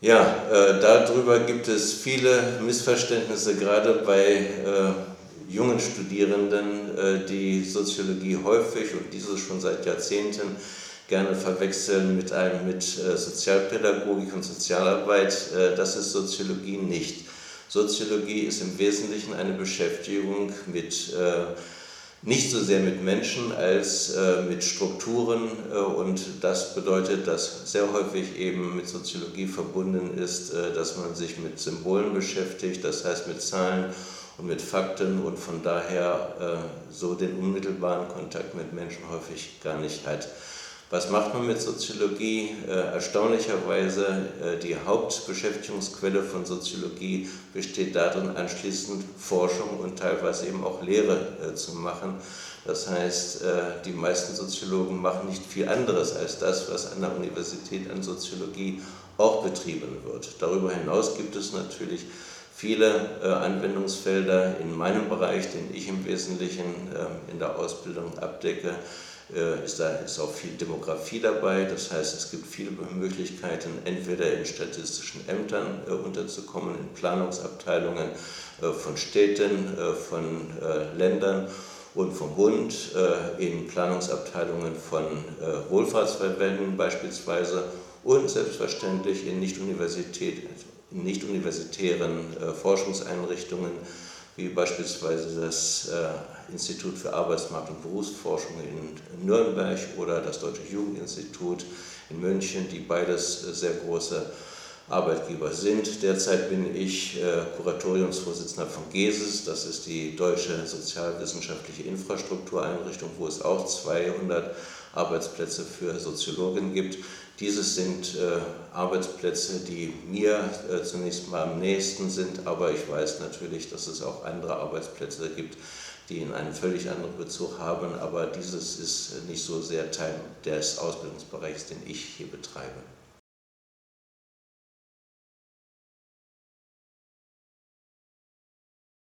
Ja, darüber gibt es viele Missverständnisse, gerade bei jungen Studierenden, die Soziologie häufig und dieses schon seit Jahrzehnten gerne verwechseln mit Sozialpädagogik und Sozialarbeit. Das ist Soziologie nicht. Soziologie ist im Wesentlichen eine Beschäftigung mit nicht so sehr mit Menschen als mit Strukturen, und das bedeutet, dass sehr häufig eben mit Soziologie verbunden ist, dass man sich mit Symbolen beschäftigt, das heißt mit Zahlen und mit Fakten und von daher so den unmittelbaren Kontakt mit Menschen häufig gar nicht hat. Was macht man mit Soziologie? Erstaunlicherweise die Hauptbeschäftigungsquelle von Soziologie besteht darin, anschließend Forschung und teilweise eben auch Lehre zu machen. Das heißt, die meisten Soziologen machen nicht viel anderes als das, was an der Universität an Soziologie auch betrieben wird. Darüber hinaus gibt es natürlich viele Anwendungsfelder in meinem Bereich, den ich im Wesentlichen in der Ausbildung abdecke. Ist auch viel Demografie dabei, das heißt, es gibt viele Möglichkeiten, entweder in statistischen Ämtern unterzukommen, in Planungsabteilungen von Städten, von Ländern und vom Bund, in Planungsabteilungen von Wohlfahrtsverbänden beispielsweise und selbstverständlich in nicht-universitären Forschungseinrichtungen, wie beispielsweise das Institut für Arbeitsmarkt- und Berufsforschung in Nürnberg oder das Deutsche Jugendinstitut in München, die beides sehr große Arbeitgeber sind. Derzeit bin ich Kuratoriumsvorsitzender von GESIS, das ist die Deutsche Sozialwissenschaftliche Infrastruktureinrichtung, wo es auch 200 Arbeitsplätze für Soziologen gibt. Dieses sind Arbeitsplätze, die mir zunächst mal am nächsten sind, aber ich weiß natürlich, dass es auch andere Arbeitsplätze gibt, die in einen völlig anderen Bezug haben, aber dieses ist nicht so sehr Teil des Ausbildungsbereichs, den ich hier betreibe.